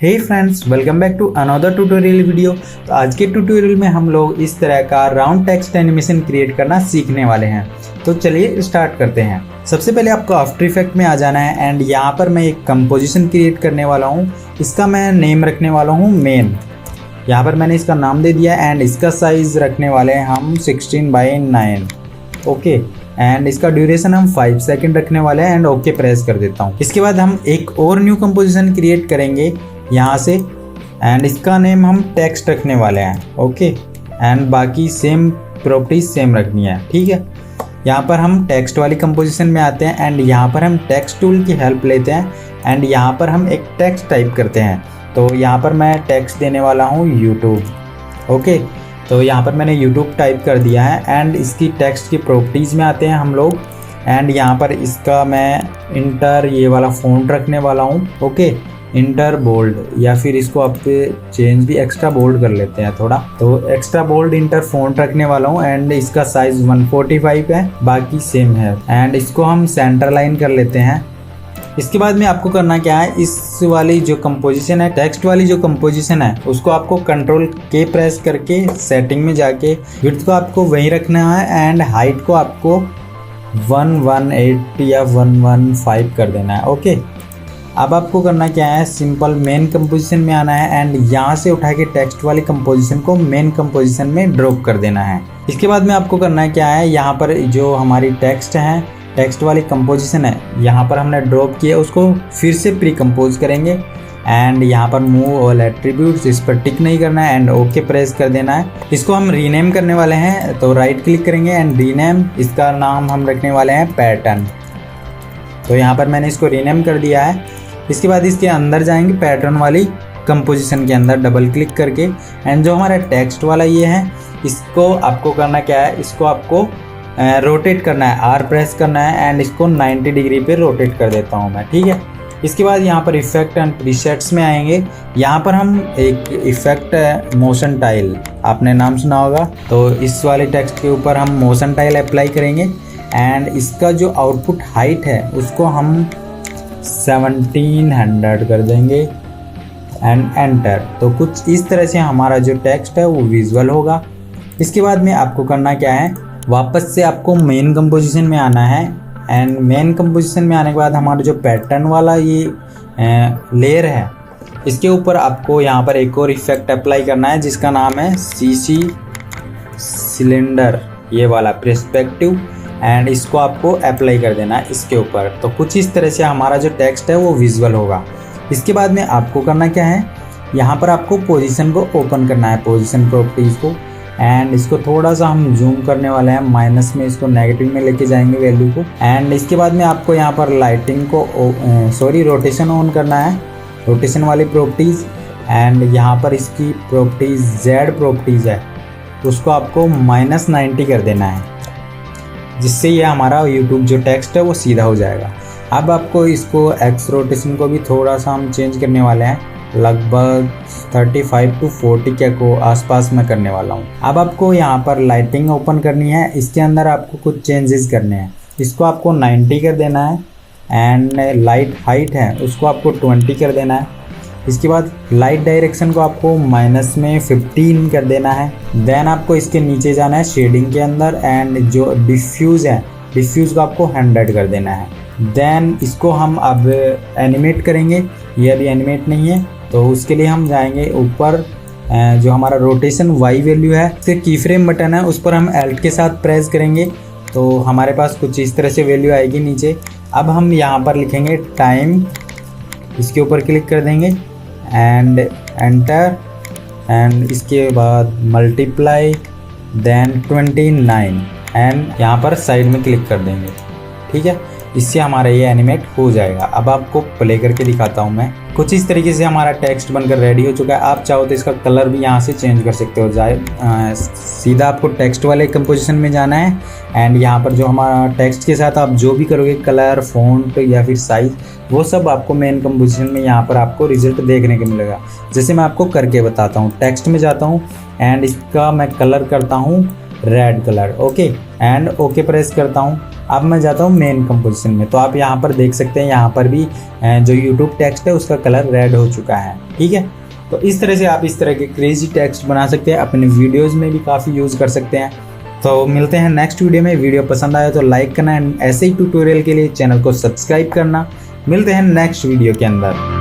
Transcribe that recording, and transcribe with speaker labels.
Speaker 1: Hey friends, welcome back to another tutorial video. तो आज के ट्यूटोरियल में हम लोग इस तरह का राउंड टेक्स्ट एनिमेशन क्रिएट करना सीखने वाले हैं। तो चलिए स्टार्ट करते हैं। सबसे पहले आपको आफ्टर इफेक्ट में आ जाना है एंड यहाँ पर मैं एक कंपोजिशन क्रिएट करने वाला हूँ। इसका मैं नेम रखने वाला हूँ मेन। यहाँ पर मैंने इसका नाम दे दिया एंड इसका साइज रखने वाले हैं हम 16:9। ओके, एंड इसका ड्यूरेशन हम 5 सेकंड रखने वाले हैं एंड ओके प्रेस कर देता हूँ। इसके बाद हम एक और न्यू कंपोजिशन क्रिएट करेंगे यहाँ से एंड इसका नेम हम टेक्स्ट रखने वाले हैं। ओके, एंड बाकी सेम प्रॉपर्टीज सेम रखनी है। ठीक है, यहाँ पर हम टेक्स्ट वाली कंपोजिशन में आते हैं एंड यहाँ पर हम टेक्स्ट टूल की हेल्प लेते हैं एंड यहाँ पर हम एक टेक्स्ट टाइप करते हैं। तो यहाँ पर मैं टेक्स्ट देने वाला हूँ यूट्यूब। ओके, तो यहाँ पर मैंने यूट्यूब टाइप कर दिया है एंड इसकी टेक्स्ट की प्रॉपर्टीज़ में आते हैं हम लोग एंड यहाँ पर इसका मैं इंटर ये वाला फ़ॉन्ट रखने वाला हूँ। ओके, इंटर बोल्ड, या फिर इसको आप चेंज भी एक्स्ट्रा बोल्ड कर लेते हैं थोड़ा। तो एक्स्ट्रा बोल्ड इंटर फ़ॉन्ट रखने वाला हूँ एंड इसका साइज 145 है, बाकी सेम है एंड इसको हम सेंटर लाइन कर लेते हैं। इसके बाद में आपको करना क्या है, इस वाली जो कंपोजिशन है, टेक्स्ट वाली जो कंपोजिशन है, उसको आपको कंट्रोल के प्रेस करके सेटिंग में जाके विड्थ को आपको वहीं रखना है एंड हाइट को आपको 118 या 115 कर देना है। ओके, अब आपको करना क्या है, सिंपल मेन कंपोजिशन में आना है एंड यहाँ से उठा के टेक्स्ट वाली कंपोजिशन को मेन कंपोजिशन में ड्रॉप कर देना है। इसके बाद में आपको करना क्या है, यहाँ पर जो हमारी टेक्स्ट है, टेक्स्ट वाली कंपोजिशन है, यहाँ पर हमने ड्रॉप किया, उसको फिर से प्री कंपोज करेंगे एंड यहाँ पर मूव ऑल एट्रीब्यूट्स, इस पर टिक नहीं करना है एंड ओके प्रेस कर देना है। इसको हम रीनेम करने वाले हैं, तो राइट क्लिक करेंगे एंड रीनेम, इसका नाम हम रखने वाले हैं पैटर्न। तो यहाँ पर मैंने इसको रीनेम कर दिया है। इसके बाद इसके अंदर जाएंगे, पैटर्न वाली कंपोजिशन के अंदर डबल क्लिक करके एंड जो हमारा टेक्स्ट वाला ये है, इसको आपको करना क्या है, इसको आपको रोटेट करना है, आर प्रेस करना है एंड इसको 90 डिग्री पे रोटेट कर देता हूँ मैं। ठीक है, इसके बाद यहाँ पर इफेक्ट एंड प्रीसेट्स में आएंगे। यहाँ पर हम एक इफेक्ट मोशन टाइल, आपने नाम सुना होगा, तो इस वाले टेक्स्ट के ऊपर हम मोशन टाइल अप्लाई करेंगे एंड इसका जो आउटपुट हाइट है उसको हम 1700 कर देंगे एंड एंटर। तो कुछ इस तरह से हमारा जो टेक्स्ट है वो विजुअल होगा। इसके बाद में आपको करना क्या है, वापस से आपको मेन कंपोजिशन में आना है एंड मेन कंपोजिशन में आने के बाद हमारा जो पैटर्न वाला ये लेयर है, इसके ऊपर आपको यहाँ पर एक और इफेक्ट अप्लाई करना है जिसका नाम है सीसी सिलेंडर, ये वाला पर्सपेक्टिव, एंड इसको आपको अप्लाई कर देना है इसके ऊपर। तो कुछ इस तरह से हमारा जो टेक्स्ट है वो विजुअल होगा। इसके बाद में आपको करना क्या है, यहाँ पर आपको पोजीशन को ओपन करना है, पोजीशन प्रॉपर्टीज़ को, एंड इसको थोड़ा सा हम जूम करने वाले हैं, माइनस में इसको नेगेटिव में लेके जाएंगे वैल्यू को। एंड इसके बाद में आपको यहाँ पर लाइटिंग को रोटेशन ऑन करना है, रोटेशन वाली प्रॉपर्टीज़, एंड यहाँ पर इसकी प्रॉपर्टीज़ जेड प्रॉपर्टीज़ है, उसको आपको -90 कर देना है, जिससे ये हमारा यूट्यूब जो टेक्स्ट है वो सीधा हो जाएगा। अब आपको इसको एक्स रोटेशन को भी थोड़ा सा हम चेंज करने वाले हैं, लगभग 35 to 40 के को आसपास में करने वाला हूँ। अब आपको यहाँ पर लाइटिंग ओपन करनी है, इसके अंदर आपको कुछ चेंजेस करने हैं। इसको आपको 90 कर देना है एंड लाइट हाइट है उसको आपको 20 कर देना है। इसके बाद लाइट डायरेक्शन को आपको -15 कर देना है। देन आपको इसके नीचे जाना है शेडिंग के अंदर एंड जो डिफ्यूज़ है, डिफ्यूज़ को आपको 100 कर देना है। देन इसको हम अब एनिमेट करेंगे, ये अभी एनिमेट नहीं है, तो उसके लिए हम जाएंगे ऊपर, जो हमारा रोटेशन वाई वैल्यू है, इसके की फ्रेम बटन है उस पर हम एल्ट के साथ प्रेस करेंगे तो हमारे पास कुछ इस तरह से वैल्यू आएगी नीचे। अब हम यहाँ पर लिखेंगे टाइम, इसके ऊपर क्लिक कर देंगे एंड एंटर, एंड इसके बाद मल्टीप्लाई, देन 29 एंड यहाँ पर साइड में क्लिक कर देंगे। ठीक है, इससे हमारा ये एनिमेट हो जाएगा। अब आपको प्ले करके दिखाता हूँ मैं। कुछ इस तरीके से हमारा टेक्स्ट बनकर रेडी हो चुका है। आप चाहो तो इसका कलर भी यहाँ से चेंज कर सकते हो। सीधा आपको टेक्स्ट वाले कंपोजिशन में जाना है एंड यहाँ पर जो हमारा टेक्स्ट के साथ आप जो भी करोगे, कलर, फ़ॉन्ट या फिर साइज़, वो सब आपको मेन कंपोजिशन में यहाँ पर आपको रिजल्ट देखने को मिलेगा। जैसे मैं आपको करके बताता हूँ, टेक्स्ट में जाता हूँ एंड इसका मैं कलर करता हूँ red colour. Okay, and okay press करता हूँ अब मैं जाता हूँ मेन कंपोजिशन में, तो आप यहाँ पर देख सकते हैं यहाँ पर भी जो यूट्यूब टेक्स्ट है उसका कलर रेड हो चुका है। ठीक है, तो इस तरह से आप इस तरह के क्रेजी टेक्स्ट बना सकते हैं, अपने वीडियोज़ में भी काफ़ी यूज़ कर सकते हैं। तो मिलते हैं नेक्स्ट वीडियो में। वीडियो पसंद आया तो लाइक करना, ऐसे ही ट्यूटोरियल के लिए चैनल को सब्सक्राइब करना। मिलते हैं नेक्स्ट वीडियो के अंदर।